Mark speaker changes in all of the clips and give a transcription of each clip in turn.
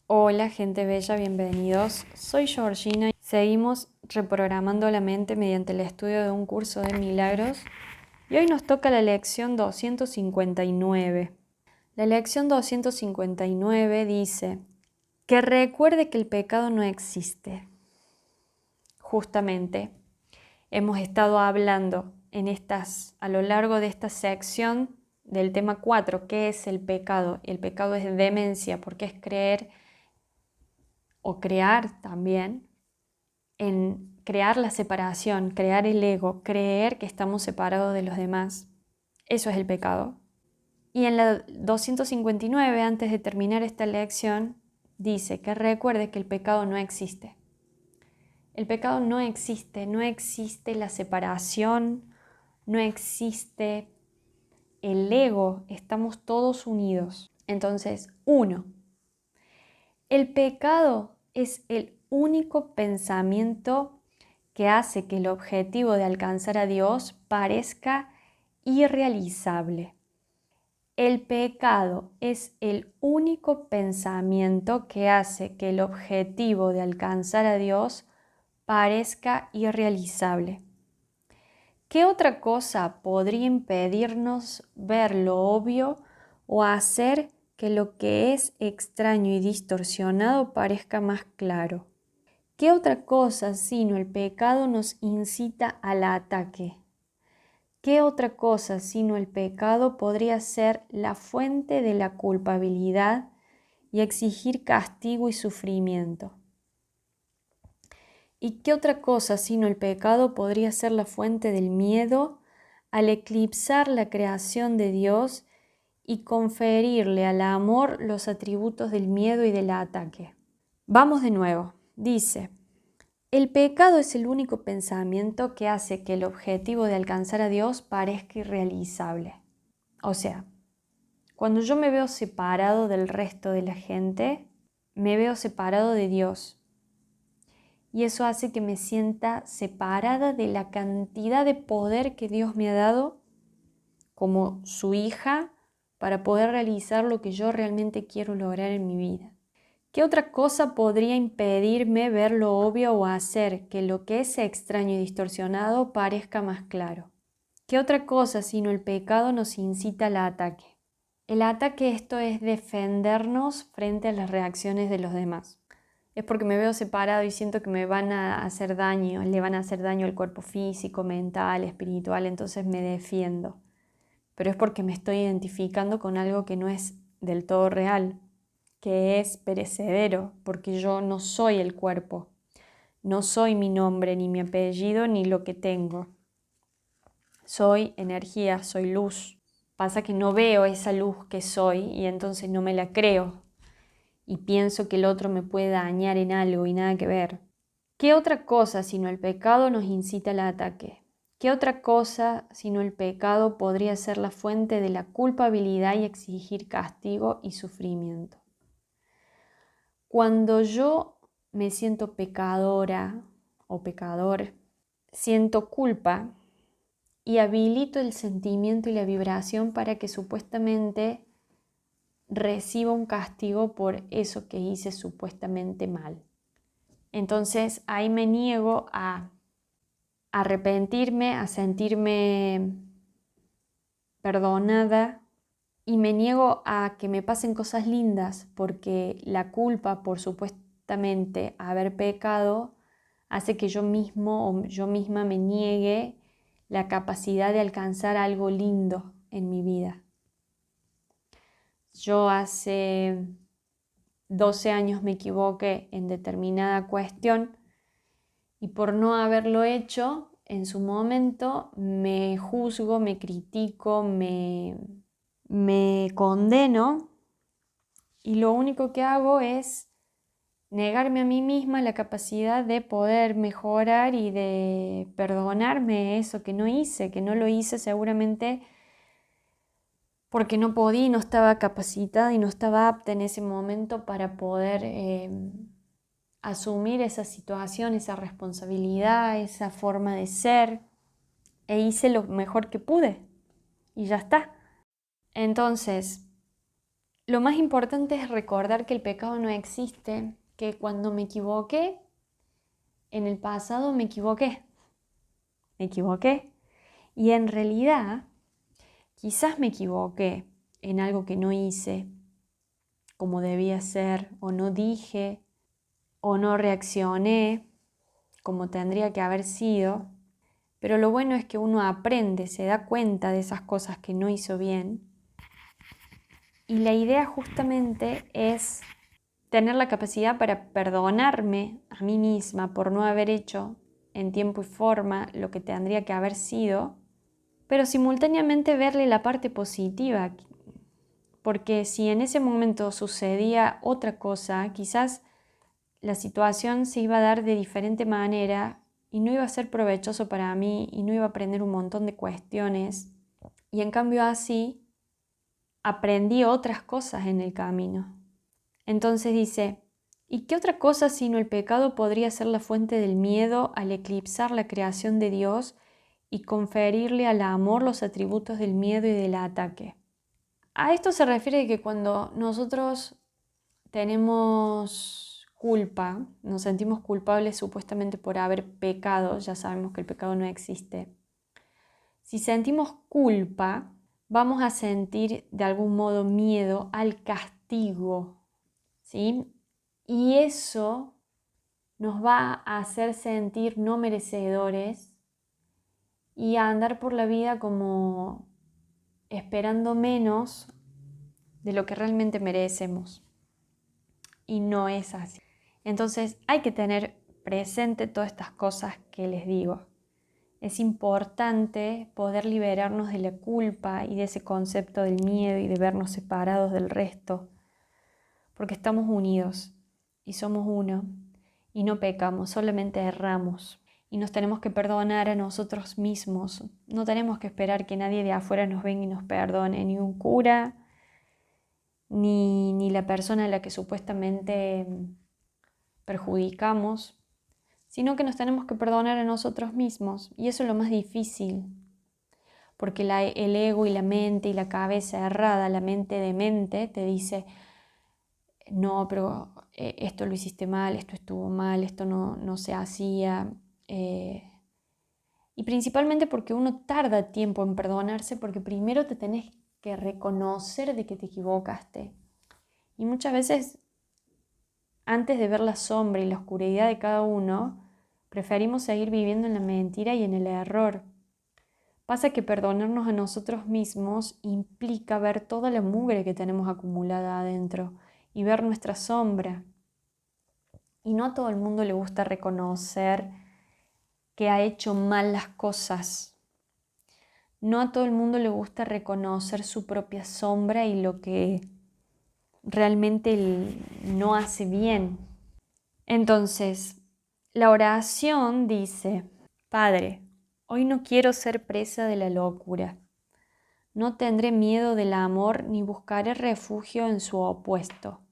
Speaker 1: Hola gente bella, bienvenidos. Soy Georgina y seguimos reprogramando la mente mediante el estudio de un curso de milagros y hoy nos toca la lección 259. La lección 259 dice que recuerde que el pecado no existe. Justamente hemos estado hablando a lo largo de esta sección del tema 4, ¿qué es el pecado? El pecado es demencia porque es creer o crear también en crear la separación, crear el ego, creer que estamos separados de los demás. Eso es el pecado. Y en la 259, antes de terminar esta lección, dice que recuerde que el pecado no existe. El pecado no existe, no existe la separación, no existe el ego, estamos todos unidos. Entonces, el pecado es el único pensamiento que hace que el objetivo de alcanzar a Dios parezca irrealizable. El pecado es el único pensamiento que hace que el objetivo de alcanzar a Dios parezca irrealizable. ¿Qué otra cosa podría impedirnos ver lo obvio o hacer que lo que es extraño y distorsionado parezca más claro? ¿Qué otra cosa sino el pecado nos incita al ataque? ¿Qué otra cosa sino el pecado podría ser la fuente de la culpabilidad y exigir castigo y sufrimiento? ¿Y qué otra cosa sino el pecado podría ser la fuente del miedo al eclipsar la creación de Dios y conferirle al amor los atributos del miedo y del ataque? Vamos de nuevo. Dice: el pecado es el único pensamiento que hace que el objetivo de alcanzar a Dios parezca irrealizable. O sea, cuando yo me veo separado del resto de la gente, me veo separado de Dios. Y eso hace que me sienta separada de la cantidad de poder que Dios me ha dado como su hija para poder realizar lo que yo realmente quiero lograr en mi vida. ¿Qué otra cosa podría impedirme ver lo obvio o hacer que lo que es extraño y distorsionado parezca más claro? ¿Qué otra cosa sino el pecado nos incita al ataque? El ataque, esto es defendernos frente a las reacciones de los demás. Es porque me veo separado y siento que me van a hacer daño, le van a hacer daño al cuerpo físico, mental, espiritual, entonces me defiendo. Pero es porque me estoy identificando con algo que no es del todo real, que es perecedero, porque yo no soy el cuerpo, no soy mi nombre, ni mi apellido, ni lo que tengo. Soy energía, soy luz. Pasa que no veo esa luz que soy y entonces no me la creo y pienso que el otro me puede dañar en algo y nada que ver. ¿Qué otra cosa sino el pecado nos incita al ataque? ¿Qué otra cosa sino el pecado podría ser la fuente de la culpabilidad y exigir castigo y sufrimiento? Cuando yo me siento pecadora o pecador, siento culpa y habilito el sentimiento y la vibración para que supuestamente reciba un castigo por eso que hice supuestamente mal. Entonces ahí me niego a arrepentirme, a sentirme perdonada y me niego a que me pasen cosas lindas porque la culpa por supuestamente haber pecado hace que yo mismo o yo misma me niegue la capacidad de alcanzar algo lindo en mi vida. Yo hace 12 años me equivoqué en determinada cuestión y por no haberlo hecho, en su momento me juzgo, me critico, me condeno y lo único que hago es negarme a mí misma la capacidad de poder mejorar y de perdonarme eso que no hice, que no lo hice seguramente porque no podía y no estaba capacitada y no estaba apta en ese momento para poder asumir esa situación, esa responsabilidad, esa forma de ser, e hice lo mejor que pude y ya está. Entonces, Lo más importante es recordar que el pecado no existe, que cuando me equivoqué, en el pasado me equivoqué. Y en realidad, quizás me equivoqué en algo que no hice como debía ser, o no dije, o no reaccioné como tendría que haber sido. Pero lo bueno es que uno aprende, se da cuenta de esas cosas que no hizo bien. Y la idea justamente es tener la capacidad para perdonarme a mí misma por no haber hecho en tiempo y forma lo que tendría que haber sido, pero simultáneamente verle la parte positiva, porque si en ese momento sucedía otra cosa, quizás la situación se iba a dar de diferente manera y no iba a ser provechoso para mí y no iba a aprender un montón de cuestiones. Y en cambio así aprendí otras cosas en el camino. Entonces dice, ¿y qué otra cosa sino el pecado podría ser la fuente del miedo al eclipsar la creación de Dios y conferirle al amor los atributos del miedo y del ataque? A esto se refiere que cuando nosotros tenemos culpa, nos sentimos culpables supuestamente por haber pecado, ya sabemos que el pecado no existe. Si sentimos culpa, vamos a sentir de algún modo miedo al castigo, ¿sí? Y eso nos va a hacer sentir no merecedores y a andar por la vida como esperando menos de lo que realmente merecemos. Y no es así. Entonces hay que tener presente todas estas cosas que les digo. Es importante poder liberarnos de la culpa y de ese concepto del miedo y de vernos separados del resto, porque estamos unidos y somos uno y no pecamos, solamente erramos y nos tenemos que perdonar a nosotros mismos. No tenemos que esperar que nadie de afuera nos venga y nos perdone, ni un cura, ni la persona a la que supuestamente perjudicamos, sino que nos tenemos que perdonar a nosotros mismos. Y eso es lo más difícil, porque el ego y la mente y la cabeza errada, la mente demente, te dice, no, pero esto lo hiciste mal, esto estuvo mal, esto no se hacía. Y principalmente porque uno tarda tiempo en perdonarse, porque primero te tenés que reconocer de que te equivocaste. Y muchas veces, antes de ver la sombra y la oscuridad de cada uno, preferimos seguir viviendo en la mentira y en el error. Pasa que perdonarnos a nosotros mismos implica ver toda la mugre que tenemos acumulada adentro y ver nuestra sombra. Y no a todo el mundo le gusta reconocer que ha hecho mal las cosas. No a todo el mundo le gusta reconocer su propia sombra y lo que realmente no hace bien. Entonces, la oración dice, Padre, hoy no quiero ser presa de la locura. No tendré miedo del amor ni buscaré refugio en su opuesto,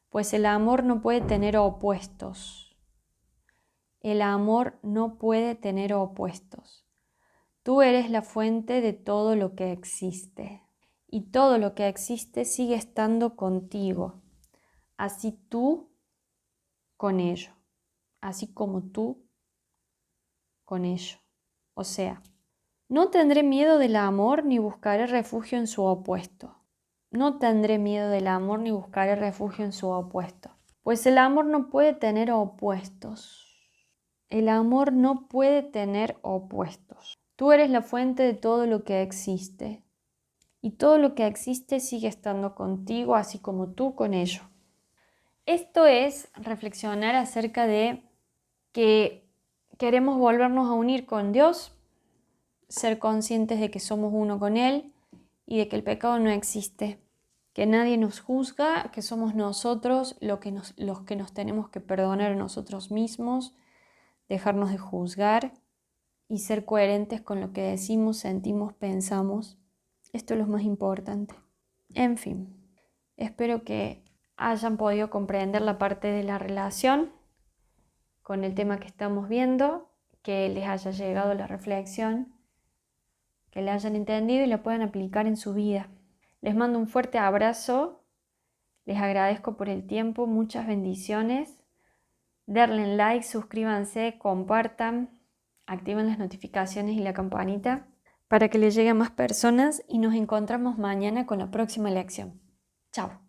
Speaker 1: pues el amor no puede tener opuestos. El amor no puede tener opuestos. Tú eres la fuente de todo lo que existe, y todo lo que existe sigue estando contigo, así tú con ello, así como tú con ello. O sea, no tendré miedo del amor ni buscaré refugio en su opuesto. No tendré miedo del amor ni buscaré refugio en su opuesto. Pues el amor no puede tener opuestos. El amor no puede tener opuestos. Tú eres la fuente de todo lo que existe. Y todo lo que existe sigue estando contigo, así como tú con ello. Esto es reflexionar acerca de que queremos volvernos a unir con Dios, ser conscientes de que somos uno con Él y de que el pecado no existe, que nadie nos juzga, que somos nosotros los que nos tenemos que perdonar a nosotros mismos, dejarnos de juzgar y ser coherentes con lo que decimos, sentimos, pensamos. Esto es lo más importante. En fin, espero que hayan podido comprender la parte de la relación con el tema que estamos viendo, que les haya llegado la reflexión, que la hayan entendido y la puedan aplicar en su vida. Les mando un fuerte abrazo, les agradezco por el tiempo, muchas bendiciones. Denle like, suscríbanse, compartan, activen las notificaciones y la campanita para que le llegue a más personas y nos encontramos mañana con la próxima lección. Chao.